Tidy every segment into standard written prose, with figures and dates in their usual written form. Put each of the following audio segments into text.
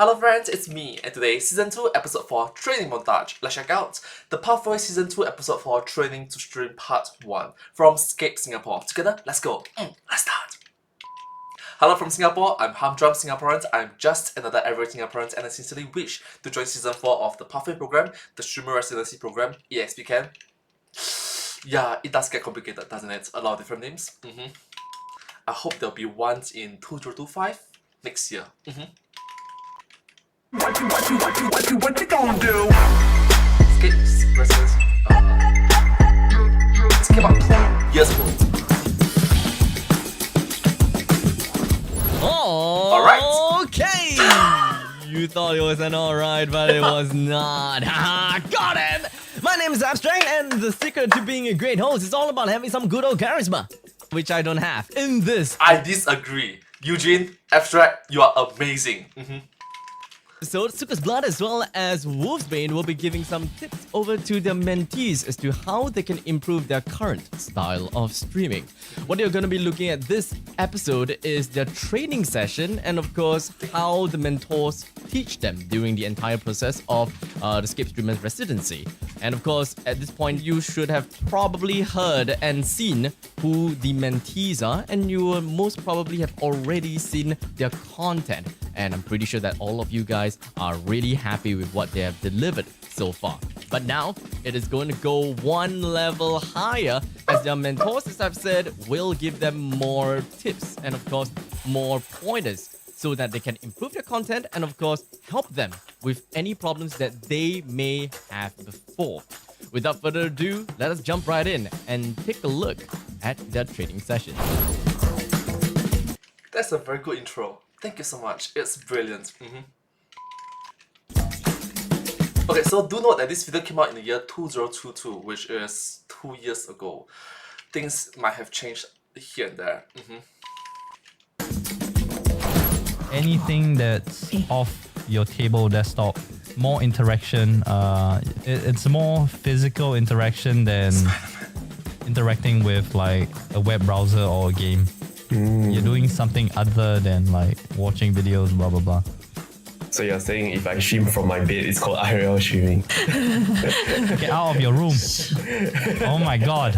Hello friends, it's me, and today Season 2 Episode 4 Training Montage. Let's check out the Pathway Season 2 Episode 4 Training to Stream Part 1 from Escape Singapore. Together, let's go. Let's start. Hello from Singapore, I'm Humdrum Singaporean. I'm just another average Singaporean and I sincerely wish to join Season 4 of the Pathway program, the Streamer Residency program, EXP Camp. Yeah, it does get complicated, doesn't it? A lot of different names. I hope there'll be ones in 2025 next year. What you gonna do? Escape Residency. This came out 2 years ago. Alright. Okay. You thought it was an alright, but it was not. Haha, got him! My name is Abstract, and the secret to being a great host is all about having some good old charisma, which I don't have in this. I disagree. Eugene, Abstract, you are amazing. So Suka's Blood as well as Wolfsbane will be giving some tips over to their mentees as to how they can improve their current style of streaming. What you're going to be looking at this episode is their training session and of course how the mentors teach them during the entire process of the Escape Streamer's residency. And of course at this point you should have probably heard and seen who the mentees are, and you will most probably have already seen their content. And I'm pretty sure that all of you guys are really happy with what they have delivered so far. But now, it is going to go one level higher as their mentors, as I've said, will give them more tips and of course, more pointers so that they can improve their content and of course, help them with any problems that they may have before. Without further ado, let us jump right in and take a look at their training session. That's a very good intro. Thank you so much. It's brilliant. Okay, so do note that this video came out in the year 2022, which is 2 years ago. Things might have changed here and there. Anything that's off your table desktop, more interaction. It's more physical interaction than interacting with like a web browser or a game. You're doing something other than like watching videos, blah blah blah. So you're saying if I stream from my bed, it's called IRL streaming? Get out of your room. Oh my god.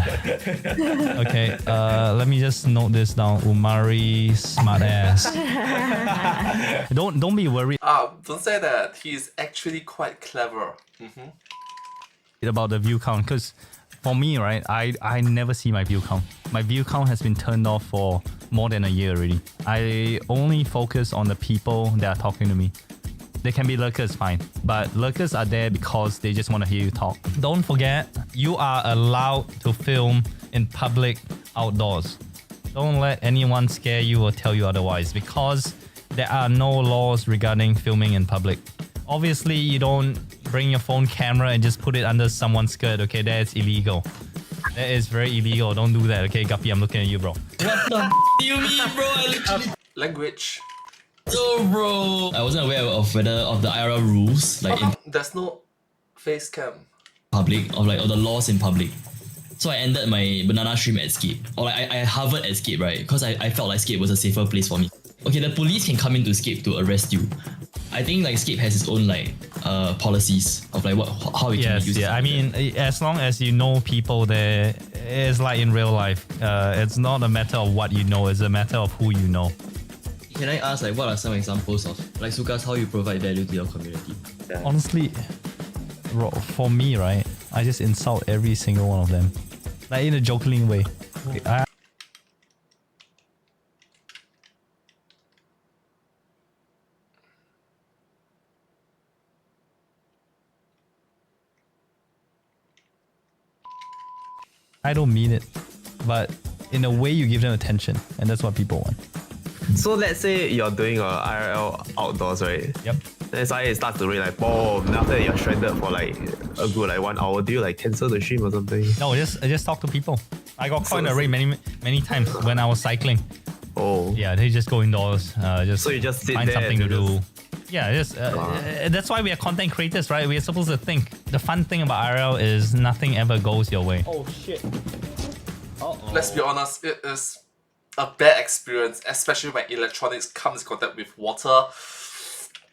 Okay, let me just note this down. Umari smartass. Don't be worried Don't say that. He is actually quite clever. about the view count, because for me, right, I never see my view count. My view count has been turned off for more than a year already. I only focus on the people that are talking to me. They can be lurkers, fine, but lurkers are there because they just want to hear you talk. Don't forget, you are allowed to film in public outdoors. Don't let anyone scare you or tell you otherwise, because there are no laws regarding filming in public. Obviously, you don't bring your phone camera and just put it under someone's skirt, okay? That's illegal. That is very illegal. Don't do that, okay? Guppy, I'm looking at you, bro. What the do you mean, bro? I literally... Language. No, bro. I wasn't aware of the IRL rules, like in There's no face cam. public, of the laws in public. So I ended my banana stream at Escape. Or like I hovered at Escape, right? Because I felt like Escape was a safer place for me. Okay, the police can come into Escape to arrest you. I think like Escape has its own like policies of like how it can be used. Yeah. I mean, as long as you know people there, it's like in real life. It's not a matter of what you know, it's a matter of who you know. Can I ask like what are some examples of like Sukas, how you provide value to your community? Honestly, for me, right, I just insult every single one of them. Like in a joking way. I don't mean it, but in a way you give them attention, and that's what people want. So let's say you're doing a IRL outdoors, right? Yep. Then suddenly it starts to rain like boom. Then after that you're stranded for like a good like 1 hour. Do you like cancel the stream or something? No, I just talk to people. I got caught in the rain many times when I was cycling. Oh. Yeah, they just go indoors. So you just sit find there something to and do. Yeah, just that's why we are content creators, right? We are supposed to think. The fun thing about IRL is nothing ever goes your way. Oh shit. Let's be honest, it is a bad experience, especially when electronics comes in contact with water.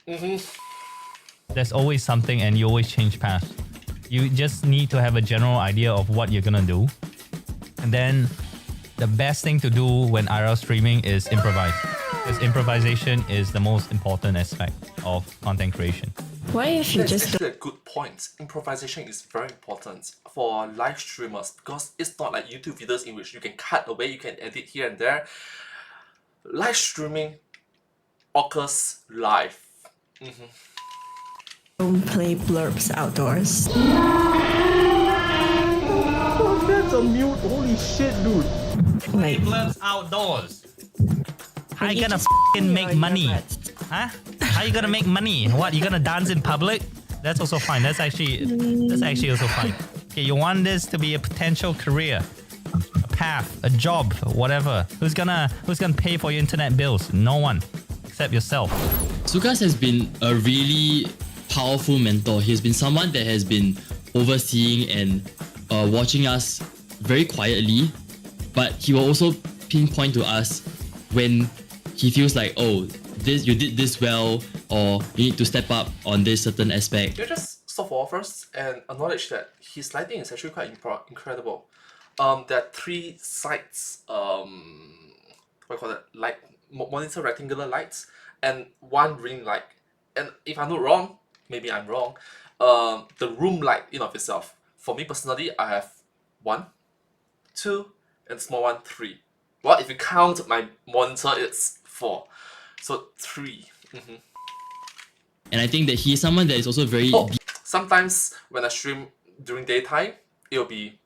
There's always something and you always change paths. You just need to have a general idea of what you're gonna do. And then the best thing to do when IRL streaming is improvise. Because improvisation is the most important aspect of content creation. What if you That's just actually a good point. Improvisation is very important for live streamers because it's not like YouTube videos in which you can cut away, you can edit here and there. Live streaming occurs live. don't play blurbs outdoors? That's a mute. Holy shit, dude. Like, Blurbs outdoors. How you you gonna just f***ing make your money? earbuds. Huh? How you gonna make money? What, you gonna dance in public? That's also fine. That's actually also fine. Okay, you want this to be a potential career, a path, a job, whatever. Who's gonna pay for your internet bills? No one, except yourself. Sukas has been a really powerful mentor. He has been someone that has been overseeing and watching us very quietly, but he will also pinpoint to us when he feels like, oh, this you did this well, or you need to step up on this certain aspect. You just stop for first and acknowledge that his lighting is actually quite incredible. There are 3 sides, what do you call it, light, monitor rectangular lights, and 1 ring light. And if I'm not wrong, maybe I'm wrong, the room light in of itself, for me personally, I have 1, 2, and small one, 3. Well, if you count my monitor, it's 4. So 3. And I think that he is someone that is also very Oh, sometimes when I stream during daytime, it'll be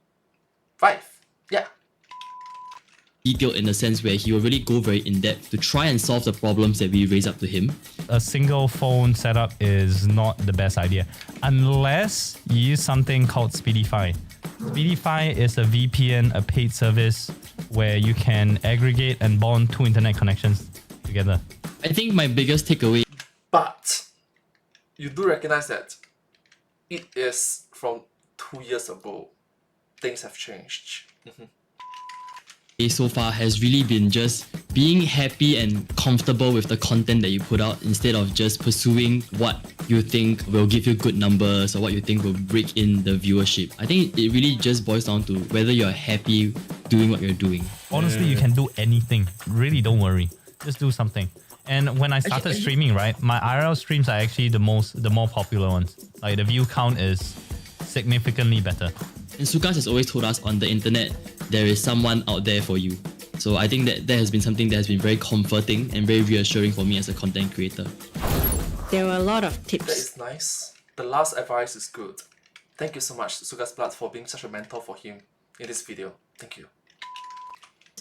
5. Yeah. detailed in the sense where he will really go very in depth to try and solve the problems that we raise up to him. A single phone setup is not the best idea unless you use something called Speedify. Speedify is a VPN, a paid service where you can aggregate and bond 2 internet connections together. I think my biggest takeaway But you do recognize that it is from 2 years ago. Things have changed. so far has really been just being happy and comfortable with the content that you put out instead of just pursuing what you think will give you good numbers or what you think will break in the viewership. I think it really just boils down to whether you're happy doing what you're doing. Honestly, you can do anything. Really, don't worry. Just do something. And when I started streaming, right, my IRL streams are actually the more popular ones. Like the view count is significantly better. And Sukas has always told us on the internet, there is someone out there for you. So I think that has been something that has been very comforting and very reassuring for me as a content creator. There were a lot of That tips is nice. The last advice is good. Thank you so much, Sugas Blood, for being such a mentor for him in this video. Thank you.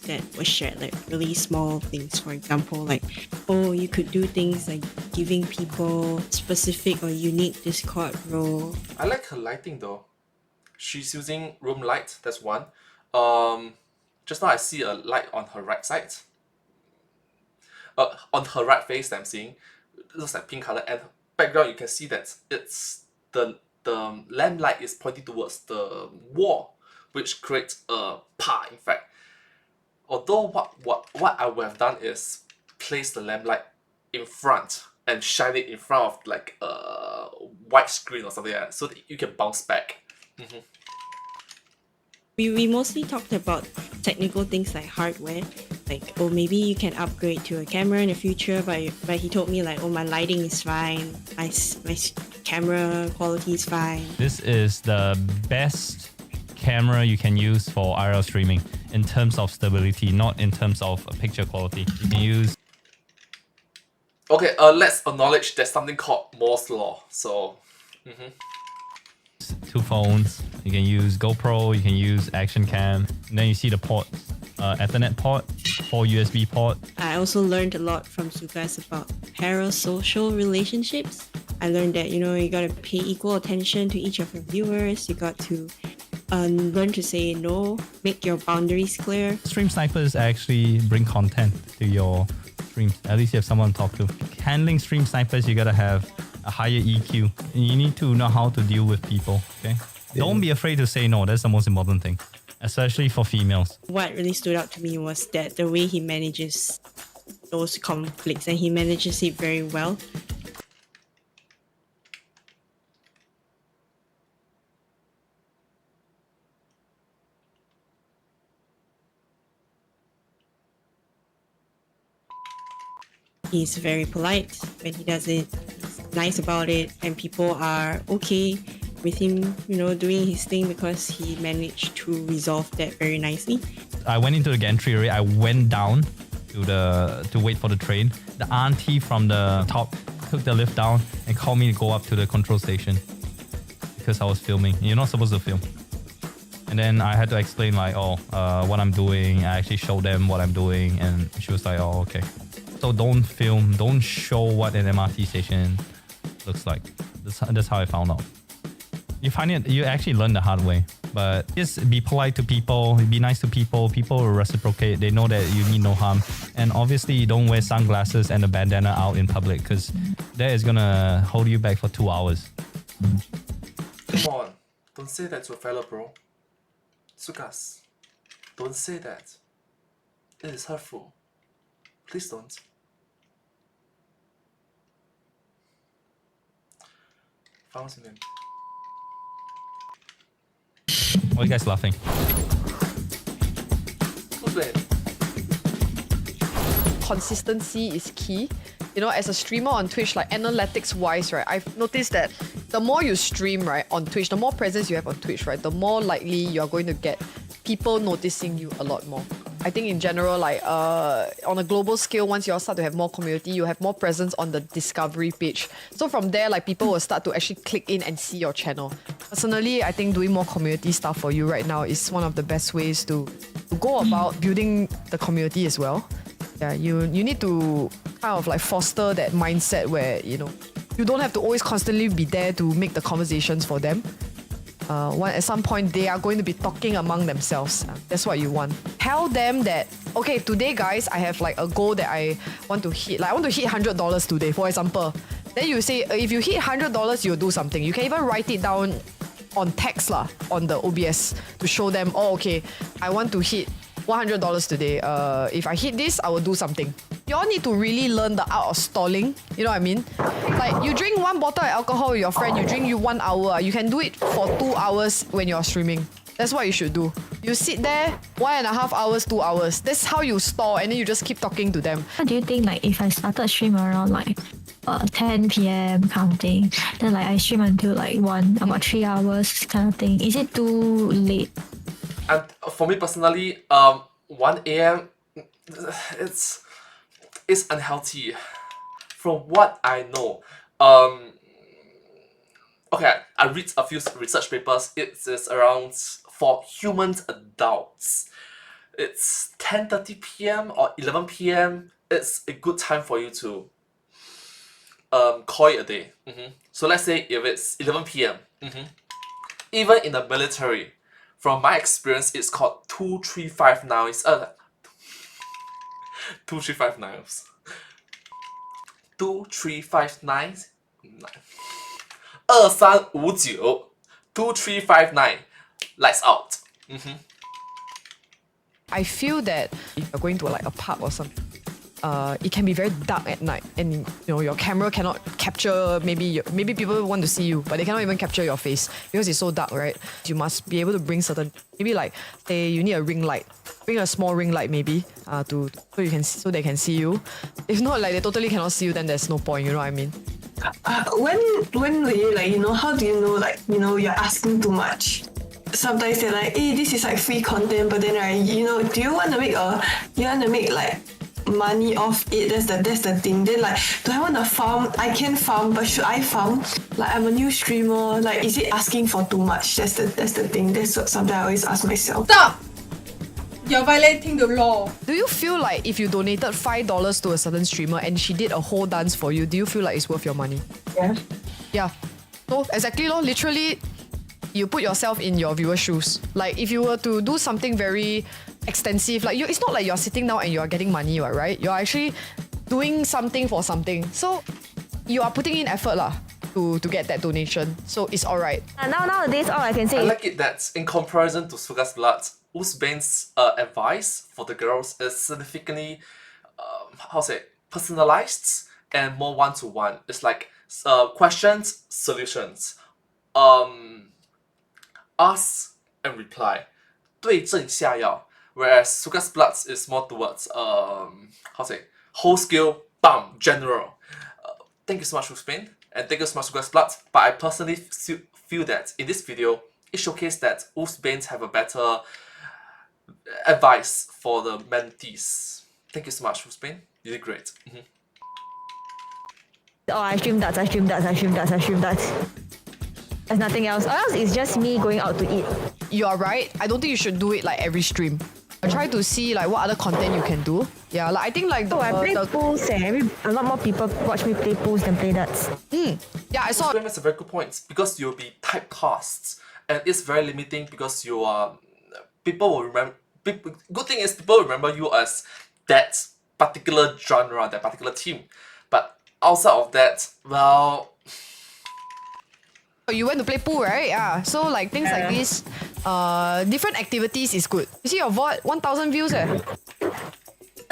that were shared, like really small things. For example, like, oh, you could do things like giving people specific or unique Discord role. I like her lighting though. She's using room light, that's one. Just now I see a light on her right side. On her right face that I'm seeing, it looks like pink color, and background you can see that it's the lamp light is pointing towards the wall, which creates a pa in fact. Although what I would have done is place the lamp light in front and shine it in front of like a white screen or something like that, so that you can bounce back. We mostly talked about technical things like hardware, like, oh, maybe you can upgrade to a camera in the future, but he told me like, oh, my lighting is fine, my camera quality is fine. This is the best camera you can use for IRL streaming in terms of stability, not in terms of picture quality. You can use Okay, let's acknowledge there's something called Moore's Law. So, 2 phones. You can use GoPro, you can use Action Cam. And then you see the port, Ethernet port, 4 USB port. I also learned a lot from Sukas about parasocial relationships. I learned that, you gotta pay equal attention to each of your viewers. You got to learn to say no, make your boundaries clear. Stream snipers actually bring content to your streams. At least you have someone to talk to. Handling stream snipers, you gotta have a higher EQ. And you need to know how to deal with people, okay? Don't be afraid to say no. That's the most important thing, especially for females. What really stood out to me was that the way he manages those conflicts, and he manages it very well. He's very polite when he does it. He's nice about it, and people are okay with him, doing his thing because he managed to resolve that very nicely. I went into the gantry, right? I went down to wait for the train. The auntie from the top took the lift down and called me to go up to the control station because I was filming. You're not supposed to film. And then I had to explain what I'm doing. I actually showed them what I'm doing, and she was like, "Oh, okay." So don't film, don't show what an MRT station looks like. That's how I found out. You actually learn the hard way. But just be polite to people, be nice to people. People will reciprocate. They know that you mean no harm. And obviously, you don't wear sunglasses and a bandana out in public because that is gonna hold you back for 2 hours. Come on, don't say that to a fellow bro. Sukas, don't say that. It is hurtful. Please don't. What's your name? Why are you guys laughing? Who's name? Consistency is key. As a streamer on Twitch, like analytics wise, right, I've noticed that the more you stream, right, on Twitch, the more presence you have on Twitch, right, the more likely you're going to get people noticing you a lot more. I think in general, like on a global scale, once you all start to have more community, you have more presence on the discovery page. So from there, like people will start to actually click in and see your channel. Personally, I think doing more community stuff for you right now is one of the best ways to go about building the community as well. Yeah, you need to kind of like foster that mindset where, you don't have to always constantly be there to make the conversations for them. At some point, they are going to be talking among themselves. That's what you want. Tell them that, okay, today, guys, I have like a goal that I want to hit. Like, I want to hit $100 today, for example. Then you say, if you hit $100, you'll do something. You can even write it down on text on the OBS to show them, oh, okay, I want to hit $100 today. If I hit this, I will do something. You all need to really learn the art of stalling. You know what I mean? Like, you drink 1 bottle of alcohol with your friend, you drink 1 hour. You can do it for 2 hours when you're streaming. That's what you should do. You sit there 1.5 hours, 2 hours. That's how you stall, and then you just keep talking to them. What do you think, like, if I started stream around like 10 p.m. kind of thing, then like I stream until like about 3 hours kind of thing, is it too late? And for me personally, 1 a.m. it's unhealthy. From what I know, okay, I read a few research papers. It is around for human adults. It's 10:30 p.m. or 11 p.m. It's a good time for you to call it a day. So let's say if it's 11 p.m. Even in the military, from my experience, it's called 2359. 2359. 2359. 2359. 2359. Lights out. I feel that if you're going to like a pub or something, it can be very dark at night, and your camera cannot capture. Maybe people want to see you, but they cannot even capture your face because it's so dark, right? You must be able to bring certain, maybe like say you need a ring light. Bring a small ring light maybe so they can see you. If not, like they totally cannot see you, then there's no point. You know what I mean? When will you how do you know you're asking too much? Sometimes they're like, hey, this is like free content, but then do you want to make like money off it? That's the thing. Then like, do I want to farm? I can farm, but should I farm? Like, I'm a new streamer. Like, is it asking for too much? That's the thing. That's what something I always ask myself. Stop! You're violating the law. Do you feel like if you donated $5 to a certain streamer and she did a whole dance for you, do you feel like it's worth your money? Yeah. Yeah. So exactly, literally, you put yourself in your viewer's shoes. Like if you were to do something very extensive, like it's not like you're sitting down and you're getting money, right? You're actually doing something for something. So you are putting in effort to get that donation. So it's alright. Nowadays, all I can say I like it that in comparison to Suga's Blood, Uzbane's advice for the girls is significantly, personalized and more one-to-one. It's like questions, solutions, ask and reply, 对症下药. Whereas Suga's Blood is more towards whole skill bam, general. Thank you so much, Spain, and thank you so much, Sugar's Blood. But I personally feel that in this video, it showcased that Bains have a better advice for the mentees. Thank you so much, Spain. You did great. Oh, I stream darts. There's nothing else. Or else it's just me going out to eat. You are right. I don't think you should do it like every stream. I try to see like what other content you can do. Yeah, like I think like I play pools and a lot more people watch me play pools than play darts. Yeah, I saw. That's a very good point because you'll be typecast, and it's very limiting because you are. People will remember. Good thing is people remember you as that particular genre, that particular team. But outside of that, well. You went to play pool, right? Yeah. So like things like this, different activities is good. You see your VOD, 1,000 views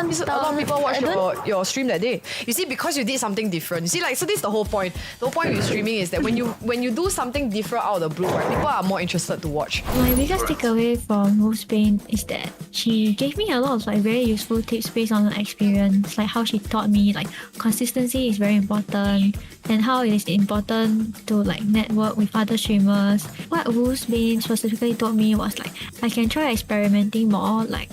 a lot of people watch your stream that day. You see, because you did something different. You see, like, so this is the whole point. The whole point with streaming is that when you do something different out of the blue, right, people are more interested to watch. My biggest takeaway from Wolf's Bane is that she gave me a lot of like very useful tips based on her experience, like how she taught me like consistency is very important and how it is important to like network with other streamers. What Wolf's Bane specifically told me was like I can try experimenting more, like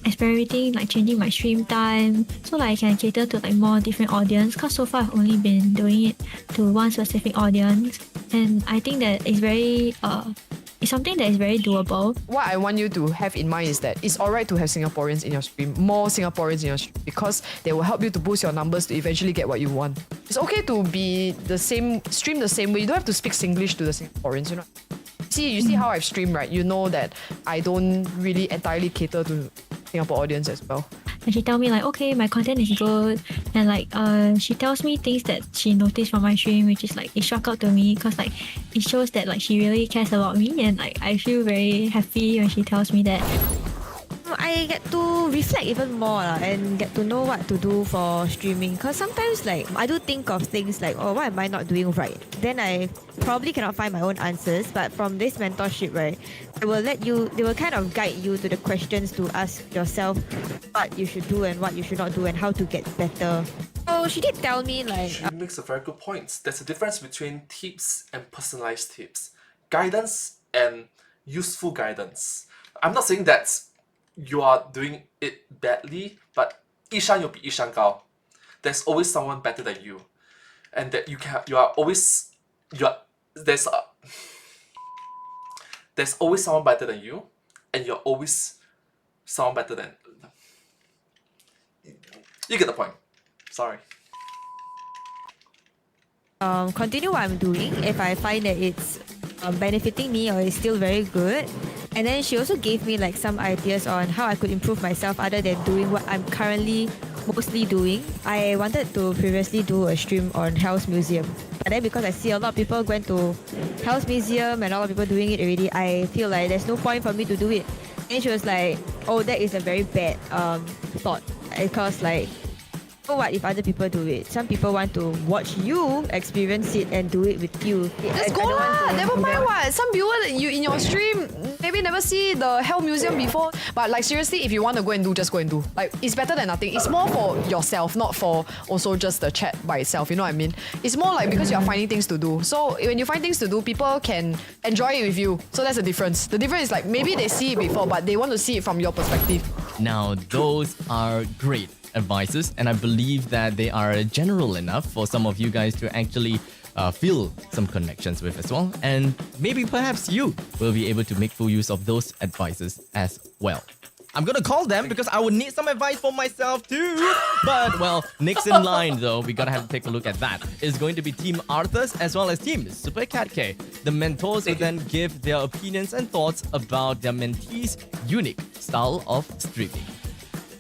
experimenting, like changing my stream time so like I can cater to like more different audience, because so far I've only been doing it to one specific audience, and I think that it's very it's something that is very doable. What I want you to have in mind is that it's alright to have Singaporeans in your stream, more Singaporeans in your stream, because they will help you to boost your numbers to eventually get what you want. It's okay to be the same, stream the same way. You don't have to speak Singlish to the Singaporeans, you know. You see how I've streamed, right? You know that I don't really entirely cater to Singapore audience as well. And she tell me like, okay, my content is good, and like she tells me things that she noticed from my stream, which is like it struck out to me because like it shows that like she really cares about me, and like I feel very happy when she tells me that. I get to reflect even more and get to know what to do for streaming, because sometimes like I do think of things like, oh, what am I not doing right? Then I probably cannot find my own answers, but from this mentorship, right, they will kind of guide you to the questions to ask yourself what you should do and what you should not do and how to get better. Oh, she did tell me like... She makes a very good point. There's a difference between tips and personalized tips. Guidance and useful guidance. I'm not saying that you are doing it badly, but 一山有比一山高. There's always someone better than you, and that there's always someone better than you, and you're always someone better than. You get the point. Sorry. Continue what I'm doing if I find that it's benefiting me or it's still very good. And then she also gave me like some ideas on how I could improve myself other than doing what I'm currently mostly doing. I wanted to previously do a stream on Hell's Museum, but then because I see a lot of people going to Hell's Museum and a lot of people doing it already, I feel like there's no point for me to do it. And she was like, oh, that is a very bad thought, because like, what if other people do it? Some people want to watch you experience it and do it with you. Just go lah. Never mind what. Some viewer that you in your stream maybe never see the Hell Museum before. But like seriously, if you want to go and do, just go and do. Like it's better than nothing. It's more for yourself, not for also just the chat by itself. You know what I mean? It's more like because you are finding things to do. So when you find things to do, people can enjoy it with you. So that's the difference. The difference is like maybe they see it before, but they want to see it from your perspective. Now, those are great advices, and I believe that they are general enough for some of you guys to actually feel some connections with as well, and maybe perhaps you will be able to make full use of those advices as well. I'm gonna call them because I would need some advice for myself too. But well, next in line though, we gotta have to take a look at that. It's going to be Team Arthurs as well as Team Super Cat K. The mentors will then give their opinions and thoughts about their mentees' unique style of streaming.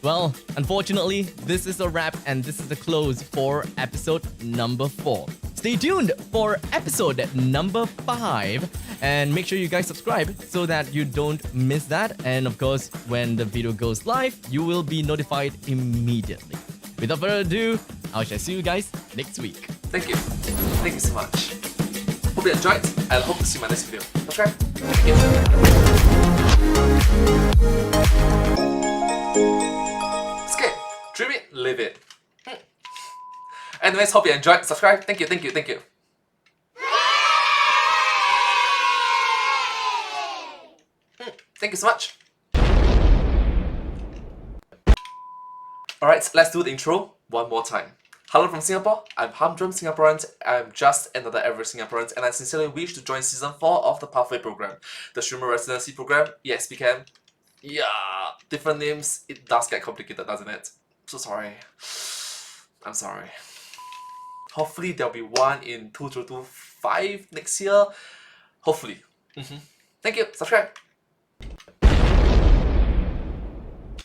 Well, unfortunately, this is a wrap and this is the close for episode number 4. Stay tuned for episode number 5 and make sure you guys subscribe so that you don't miss that. And of course, when the video goes live, you will be notified immediately. Without further ado, I shall see you guys next week. Thank you. Thank you so much. Hope you enjoyed and hope to see you in my next video. Subscribe. Thank you. Escape. Dream it, live it. Anyways, hope you enjoyed. Subscribe. Thank you. Thank you so much. Alright, let's do the intro one more time. Hello from Singapore, I'm Humdrum Singaporean, I'm just another average Singaporean, and I sincerely wish to join Season 4 of the Pathway program. The streamer residency program, yes, we can. Yeah, different names, it does get complicated, doesn't it? So sorry. I'm sorry. Hopefully there'll be one in 2025 next year. Hopefully. Thank you, subscribe.